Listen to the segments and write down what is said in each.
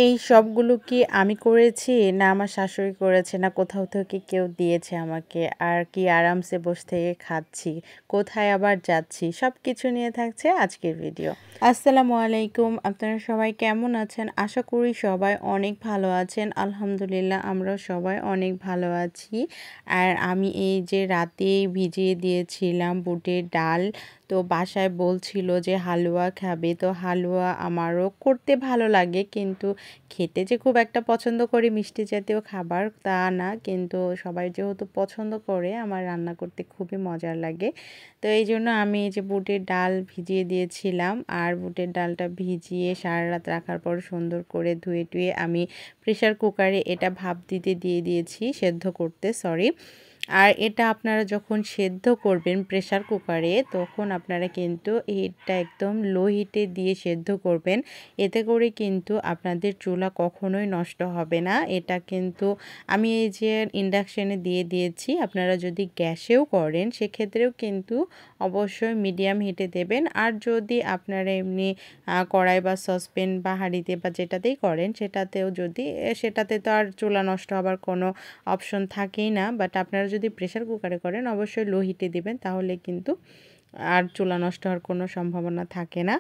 এই সবগুলো কি আমি করেছি না আমার শাশুড়ি করেছে না কোথাও থেকে কেউ দিয়েছে আমাকে আর কি আরামসে বসে থেকে খাচ্ছি কোথায় আবার যাচ্ছি সব কিছু নিয়ে থাকছে আজকের ভিডিও। আসসালামু আলাইকুম, আপনারা সবাই কেমন আছেন? আশা করি সবাই অনেক ভালো আছেন। আলহামদুলিল্লাহ আমরাও সবাই অনেক ভালো আছি। আর আমি এই যে রাতেই ভিজিয়ে দিয়েছিলাম বুটের ডাল, তো বাসায় বলছিল যে হালুয়া খাবে, তো হালুয়া আমারও করতে ভালো লাগে কিন্তু খেতে যে খুব একটা পছন্দ করি মিষ্টি জাতীয় খাবার তা না, কিন্তু সবাই যেহেতু পছন্দ করে আমার রান্না করতে খুবই মজার লাগে। তো এই জন্য আমি এই যে বুটের ডাল ভিজিয়ে দিয়েছিলাম, আর বুটের ডালটা ভিজিয়ে সারা রাত রাখার পর সুন্দর করে ধুয়ে টুয়ে আমি প্রেশার কুকারে এটা ভাপ দিতে দিয়ে দিয়েছি, সেদ্ধ করতে সরি। আর এটা আপনারা যখন সেদ্ধ করবেন প্রেসার কুকারে তখন আপনারা কিন্তু এটা একদম লো হিটে দিয়ে সেদ্ধ করবেন। এতে করে কিন্তু আপনাদের চুলা কখনোই নষ্ট হবে না। এটা কিন্তু আমি এই যে ইন্ডাকশানে দিয়ে দিয়েছি, আপনারা যদি গ্যাসেও করেন সেক্ষেত্রেও কিন্তু অবশ্যই মিডিয়াম হিটে দেবেন। আর যদি আপনারা এমনি কড়াই বা সসপ্যান বা হাঁড়িতে বা যেটাতেই করেন সেটাতে তো আর চুলা নষ্ট হবার কোনো অপশন থাকেই না, বাট আপনারা যদি প্রেসার কুকারে করেন অবশ্যই লো হিটে দিবেন, তাহলে কিন্তু আর চুলা নষ্ট হওয়ার কোনো সম্ভাবনা থাকে না।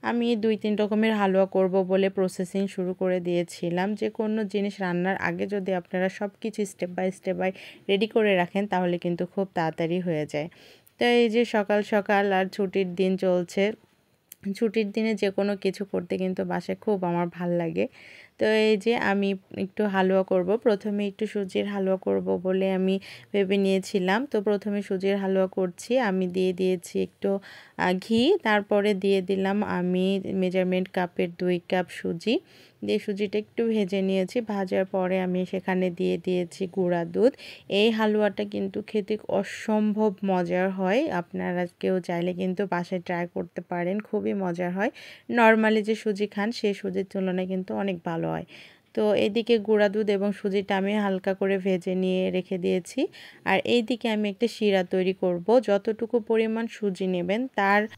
আমি 2-3 রকমের হালুয়া করব বলে প্রসেসিং শুরু করে দিয়েছিলাম। যে কোনো জিনিস রান্নার আগে যদি আপনারা সব কিছু স্টেপ বাই রেডি করে রাখেন তাহলে কিন্তু খুব তাড়াতাড়ি হয়ে যায়। তো এই যে সকাল সকাল আর ছুটির দিন চলছে, ছুটির দিনে যে কোনো কিছু করতে কিন্তু বাসায় খুব আমার ভাল লাগে। তো এই যে আমি একটু হালুয়া করব, প্রথমে একটু সুজির হালুয়া করব বলে আমি ভেবে নিয়েছিলাম। তো প্রথমে সুজির হালুয়া করছি, আমি দিয়ে দিয়েছি একটু ঘি, তারপরে দিয়ে দিলাম আমি মেজারমেন্ট কাপের 2 কাপ সুজি, দিয়ে সুজিটা একটু ভেজে নিয়েছি। ভাজার পরে আমি সেখানে দিয়ে দিয়েছি গুঁড়া দুধ। এই হালুয়াটা কিন্তু খেতে অসম্ভব মজার হয়, আপনারা কেউ চাইলে কিন্তু বাসায় ট্রাই করতে পারেন, খুবই মজার হয়। নর্মালি যে সুজি খান সেই সুজির তুলনায় কিন্তু অনেক ভালো হয়। তো এইদিকে গুঁড়া দুধ এবং সুজিটা আমি হালকা করে ভেজে নিয়ে রেখে দিয়েছি। আর এইদিকে আমি একটা শিরা তৈরি করব। যতটুকু পরিমাণ সুজি নেবেন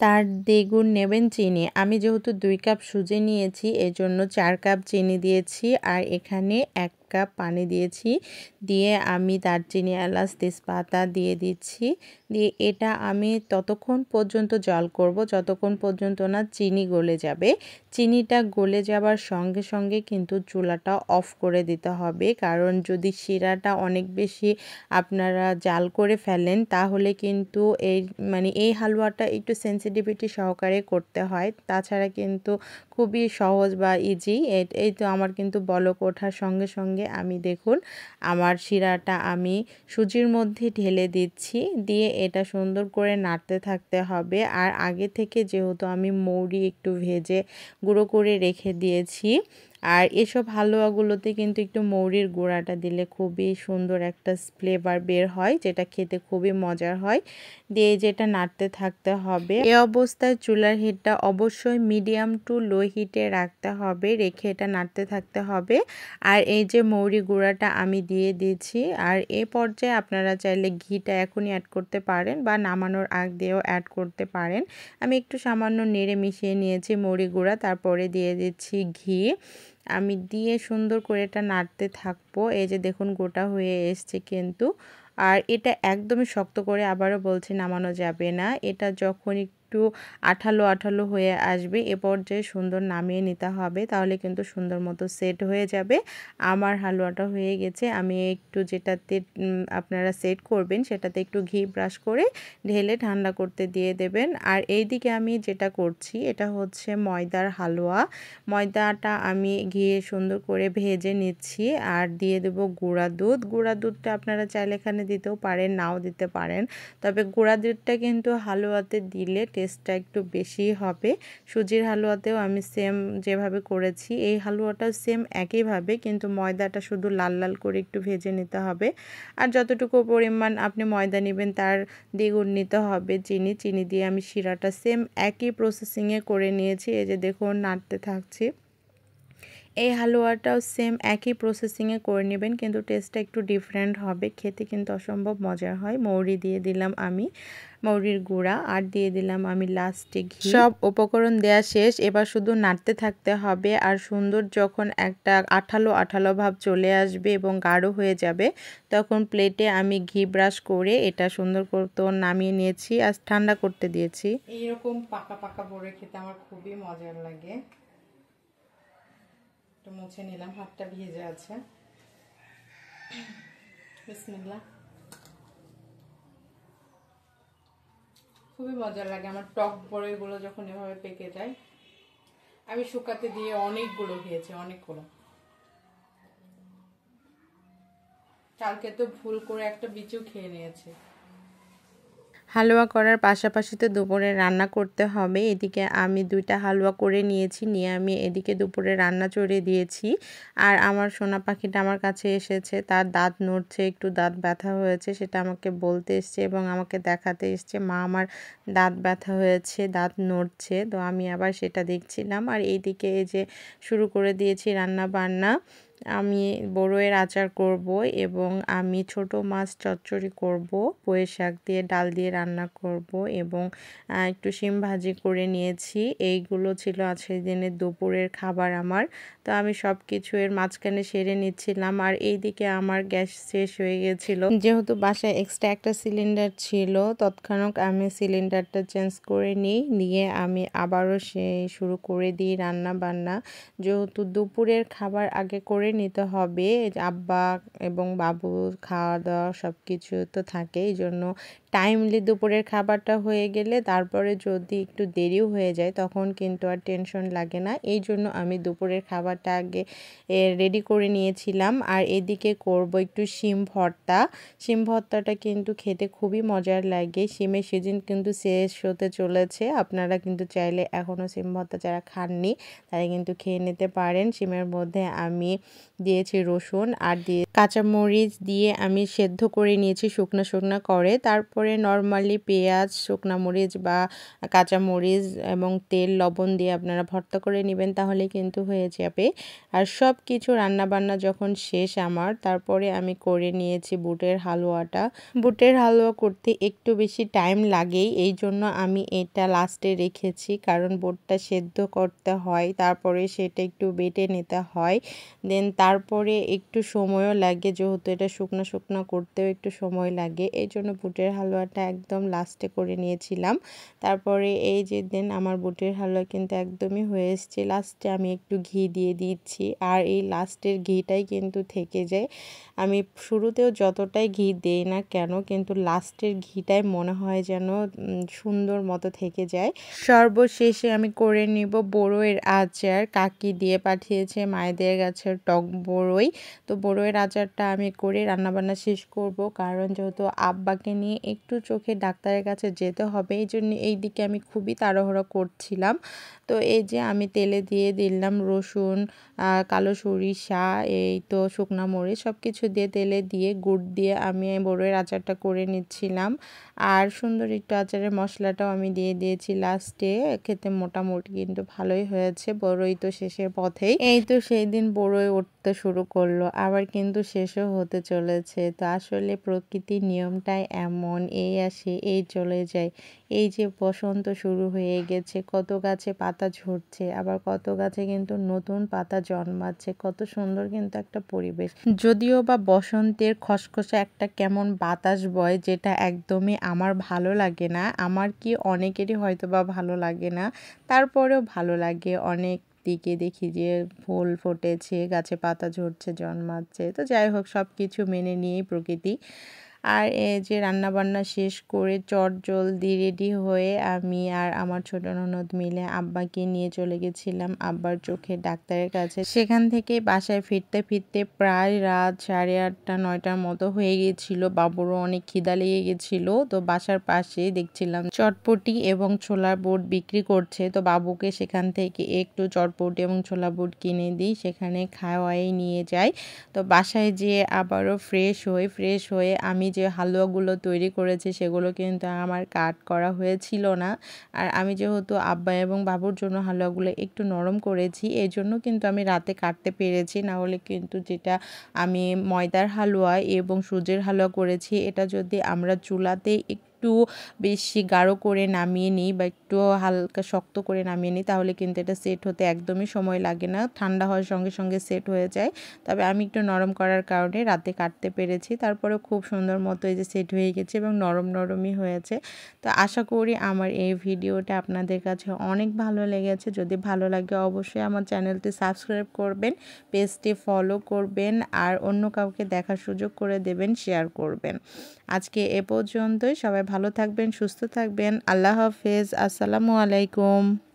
তার দ্বিগুণ নেবেন চিনি। আমি যেহেতু 2 কাপ সুজি নিয়েছি এজন্য 4 কাপ চিনি দিয়েছি, আর এখানে 1 কাপ পানি দিয়েছি। দিয়ে আমি দারচিনি, এলাচ, তেজপাতা দিয়ে দিচ্ছি। দিয়ে এটা আমি ততক্ষণ পর্যন্ত জাল করব যতক্ষণ পর্যন্ত না চিনি গলে যাবে। চিনিটা গলে যাবার সঙ্গে সঙ্গে কিন্তু চুলাটা অফ করে দিতে হবে, কারণ যদি শিরাটা অনেক বেশি আপনারা জাল করে ফেলেন তাহলে কিন্তু এই হালুয়াটা একটু সেনসিটিভিটি সহকারে করতে হয়, তাছাড়া কিন্তু খুবই সহজ বা ইজি। এই তো আমার কিন্তু বলক ওঠার সঙ্গে সঙ্গে আমি দেখুন আমার শিরাটা আমি সুজির মধ্যে ঢেলে দিচ্ছি, দিয়ে এটা সুন্দর করে নাড়তে থাকতে হবে। আর আগে থেকে যেহেতু আমি মৌরি একটু ভেজে গুঁড়ো করে রেখে দিয়েছি, আর এসব হালুয়াগুলোতে কিন্তু একটু মৌরির গুঁড়াটা দিলে খুবই সুন্দর একটা ফ্লেভার বের হয়, যেটা খেতে খুবই মজার হয়। দিয়ে যেটা নাড়তে থাকতে হবে। এই অবস্থায় চুলার হিটটা অবশ্যই মিডিয়াম টু লো হিটে রাখতে হবে, রেখে এটা নাড়তে থাকতে হবে। আর এই যে মৌরি গুঁড়াটা আমি দিয়ে দিয়েছি, আর এই পর্যায়ে আপনারা চাইলে ঘিটা এখনই অ্যাড করতে পারেন বা নামানোর আগ দিয়েও অ্যাড করতে পারেন। আমি একটু সামান্য নেড়ে মিশিয়ে নিয়েছি মৌরি গুঁড়া, তারপরে দিয়ে দিচ্ছি ঘি। আমি দিয়ে সুন্দর করে এটা নাড়তে থাকবো। এই যে দেখুন গোটা হয়ে এসছে কিন্তু, আর এটা একদমই শক্ত করে আবারও বলছি নামানো যাবে না। এটা যখন একটু আঠালো আঠালো হয়ে আসবে এ পর্যায়ে সুন্দর নামিয়ে নিতে হবে, তাহলে কিন্তু সুন্দর মতো সেট হয়ে যাবে। আমার হালুয়াটা হয়ে গেছে। আমি একটু যেটাতে আপনারা সেট করবেন সেটাতে একটু ঘি ব্রাশ করে ঢেলে ঠান্ডা করতে দিয়ে দেবেন। আর এই দিকে আমি যেটা করছি এটা হচ্ছে ময়দার হালুয়া। ময়দাটা আমি ঘিয়ে সুন্দর করে ভেজে নিচ্ছি, আর দিয়ে দেব গুঁড়া দুধ। গুঁড়া দুধটা আপনারা চাইলে এখানে দিতেও পারেন, নাও দিতে পারেন, তবে গুঁড়া দুধটা কিন্তু হালুয়াতে দিলে টেস্টটা একটু বেশি হবে। সুজির হালুয়াতেও আমি সেম যেভাবে করেছি এই হালুয়াটাও সেম একইভাবে, কিন্তু ময়দাটা শুধু লাল লাল করে একটু ভেজে নিতে হবে। আর যতটুকু পরিমাণ আপনি ময়দা নেবেন তার দ্বিগুণ নিতে হবে চিনি দিয়ে আমি শিরাটা সেম একই প্রসেসিংয়ে করে নিয়েছি। এই যে দেখুন নাড়তে থাকছি। এই হালুয়াটাও সেম একই প্রসেসিংয়ে করে নেবেন, কিন্তু টেস্টটা একটু ডিফারেন্ট হবে, খেতে কিন্তু অসম্ভব মজার হয়। মৌরি দিয়ে দিলাম আমি। মৌরির গুঁড়া, আর দিয়ে দিলাম আমি লাস্টে ঘি। সব উপকরণ দেওয়া শেষ, এবার শুধু নাড়তে থাকতে হবে। আর সুন্দর যখন একটা আঠালো আঠালো ভাব চলে আসবে এবং গাঢ় হয়ে যাবে, তখন প্লেটে আমি ঘি ব্রাশ করে এটা সুন্দর করে নামিয়ে নিয়েছি আর ঠান্ডা করতে দিয়েছি। এইরকম পাকা পাকা বড়ে খেতে আমার খুবই মজার লাগে। একটু মুছে নিলাম, হাতটা ভিজে আছে। বিসমিল্লাহ। খুবই মজার লাগে আমার টক বড়িগুলো যখন এভাবে পেকে যায়। আমি শুকাতে দিয়ে অনেকগুলো খেয়েছি, অনেকগুলো। কালকে তো ভুল করে একটা বিচু খেয়ে নিয়েছে। হালুয়া করার পাশাপাশি তো দুপুরে রান্না করতে হবে। এদিকে আমি 2টা হালুয়া করে নিয়েছি, নিয়ে আমি এদিকে দুপুরে রান্না চড়িয়ে দিয়েছি। আর আমার সোনা পাখিটা আমার কাছে এসেছে, তার দাঁত নড়ছে, একটু দাঁত ব্যথা হয়েছে, সেটা আমাকে বলতে এসছে এবং আমাকে দেখাতে এসছে, মা আমার দাঁত ব্যথা হয়েছে, দাঁত নড়ছে। তো আমি আবার সেটা দেখছিলাম। আর এইদিকে এই যে শুরু করে দিয়েছি রান্না বান্না। আমি বড়ইয়ের আচার করব এবং আমি ছোট মাছ চচ্চড়ি করব, পুঁই শাক দিয়ে ডাল দিয়ে রান্না করব এবং একটু শিম ভাজি করে নিয়েছি। এইগুলো ছিল আজকের দিনের দুপুরের খাবার আমার। তো আমি সব কিছু এর মাঝখানে সেরে নিচ্ছিলাম। আর এইদিকে আমার গ্যাস শেষ হয়ে গেছিলো, যেহেতু বাসায় এক্সট্রা একটা সিলিন্ডার ছিল, তৎক্ষণাৎ আমি সিলিন্ডারটা চেঞ্জ করে নিয়ে আমি আবারও শুরু করে দিই রান্না বান্না। যেহেতু দুপুরের খাবার আগে করে নিতে হবে, আব্বা এবং বাবুর খাওয়া দাওয়া সব কিছু তো থাকে, এই জন্য টাইমলি দুপুরের খাবারটা হয়ে গেলে তারপরে যদি একটু দেরিও হয়ে যায় তখন কিন্তু আর টেনশন লাগে না। এই জন্য আমি দুপুরের খাবারটা আগে রেডি করে নিয়েছিলাম। আর এদিকে করব একটু শিম ভর্তা। শিম ভর্তাটা কিন্তু খেতে খুবই মজার লাগে। শিমের সিজন কিন্তু শেষ হতে চলেছে, আপনারা কিন্তু চাইলে এখনও শিম ভর্তা যারা খাননি তারা কিন্তু খেয়ে নিতে পারেন। শিমের মধ্যে আমি দিয়েছি রসুন আর কাঁচামরিচ দিয়ে আমি সেদ্ধ করে নিয়েছি শুকনো শুকনো করে। তারপরে নর্মালি পেঁয়াজ, শুকনো মরিচ বা কাঁচামরিচ এবং তেল লবণ দিয়ে আপনারা ভর্তা করে নেবেন, তাহলে কিন্তু হয়ে যাবে। আর সব কিছু রান্নাবান্না যখন শেষ আমার, তারপরে আমি করে নিয়েছি বুটের হালুয়াটা। বুটের হালুয়া করতে একটু বেশি টাইম লাগেই, এই জন্য আমি এটা লাস্টে রেখেছি, কারণ বুটটা সেদ্ধ করতে হয়, তারপরে সেটা একটু বেটে নিতে হয়, দেন তারপরে একটু সময়ও লাগে, যেহেতু এটা শুকনো শুকনো করতেও একটু সময় লাগে, এই জন্য বুটের হালুয়াটা একদম লাস্টে করে নিয়েছিলাম। তারপরে এই যে দেন আমার বুটের হালুয়া কিন্তু একদমই হয়ে এসছে। লাস্টে আমি একটু ঘি দিয়ে দিচ্ছি, আর এই লাস্টের ঘিটাই কিন্তু থেকে যায়। আমি শুরুতেও যতটাই ঘি দেই না কেন, কিন্তু লাস্টের ঘিটাই মনে হয় যেন সুন্দর মতো থেকে যায়। সর্বশেষে আমি করে নিব বড়ইয়ের আচার, কাকি দিয়ে পাঠিয়েছে মায়েদের গাছের টক বড়ই। তো বড়ইয়ের আচারটা আমি করে রান্নাবান্না শেষ করব, কারণ যেহেতু আব্বাকে নিয়ে একটু চোখে ডাক্তারের কাছে যেতে হবে, এই জন্য এই দিকে আমি খুবই তাড়াহুড়ো করছিলাম। তো এই যে আমি তেলে দিয়ে দিলাম রসুন, কালো সরিষা, এই তো শুকনা মরিচ সব কিছু দিয়ে তেলে দিয়ে গুড় দিয়ে আমি বড়ইয়ের আচারটা করে নিচ্ছিলাম। আর সুন্দর একটু আচারের মশলাটাও আমি দিয়ে দিয়েছি লাস্টে। খেতে মোটামুটি কিন্তু ভালোই হয়েছে। বড়ই তো শেষের পথেই। এই তো সেই দিন বড়ই উঠতে শুরু করলো, আবার কিন্তু শেষও হতে চলেছে। তো আসলে প্রকৃতির নিয়মটাই এমন, এই আসে এই চলে যায়। এই যে বসন্ত শুরু হয়ে গেছে, কত গাছে পাতা ঝরছে, আবার কত গাছে কিন্তু নতুন পাতা জন্মাচ্ছে, কত সুন্দর কিন্তু একটা পরিবেশ। যদিও বা বসন্তের খসখসে একটা কেমন বাতাস বয়, যেটা একদমই আমার ভালো লাগে না, আমার কি অনেকেরই হয়তো বা ভালো লাগে না, তারপরেও ভালো লাগে। অনেক দিকে দেখি যে ফুল ফুটেছে, গাছে পাতা ঝরছে, জন্মাচ্ছে। তো যাই হোক, সব কিছু মেনে নিয়েই প্রকৃতি। আর এই যে রান্নাবান্না শেষ করে চটজলদি রেডি হয়ে আমি আর আমার ছোট ননদ মিলে আব্বাকে নিয়ে চলে গেছিলাম আব্বার চোখের ডাক্তারের কাছে। সেখান থেকে বাসায় ফিরতে ফিরতে প্রায় রাত 8:30 9টার মতো হয়ে গেছিল। বাবুরও অনেক খিদা লেগে গেছিল। তো বাসার পাশেই দেখছিলাম চটপটি এবং ছোলার বুট বিক্রি করছে। তো বাবুকে সেখান থেকে একটু চটপটি এবং ছোলা বুট কিনে দিই, সেখানে খাওয়াই নিয়ে যাই। তো বাসায় যেয়ে আবারও ফ্রেশ হয়ে আমি যে হালুয়াগুলো তৈরি করেছি সেগুলো কিন্তু আমার কাট করা হয়েছিল না। আর আমি যেহেতু আব্বা এবং বাবুর জন্য হালুয়াগুলো একটু নরম করেছি, এই জন্য কিন্তু আমি রাতে কাটতে পেরেছি। না হলে কিন্তু যেটা আমি ময়দার হালুয়া এবং সুজির হালুয়া করেছি, এটা যদি আমরা চুলাতে একটু বেশি গাঢ় করে নামিয়ে নিই বা একটু হালকা শক্ত করে নামিয়ে নিই তাহলে কিন্তু এটা সেট হতে একদমই সময় লাগে না, ঠান্ডা হওয়ার সঙ্গে সঙ্গে সেট হয়ে যায়। তবে আমি একটু নরম করার কারণে রাতে কাটতে পেরেছি, তারপরে খুব সুন্দর মতো এই যে সেট হয়ে গেছে এবং নরম নরমই হয়েছে। তো আশা করি আমার এই ভিডিওটা আপনাদের কাছে অনেক ভালো লেগেছে। যদি ভালো লাগে অবশ্যই আমার চ্যানেলটি সাবস্ক্রাইব করবেন, পেজটি ফলো করবেন আর অন্য কাউকে দেখার সুযোগ করে দেবেন, শেয়ার করবেন। আজকে এ পর্যন্তই। সবাই ভালো থাকবেন, সুস্থ থাকবেন। আল্লাহ হাফেজ। আসসালামু আলাইকুম।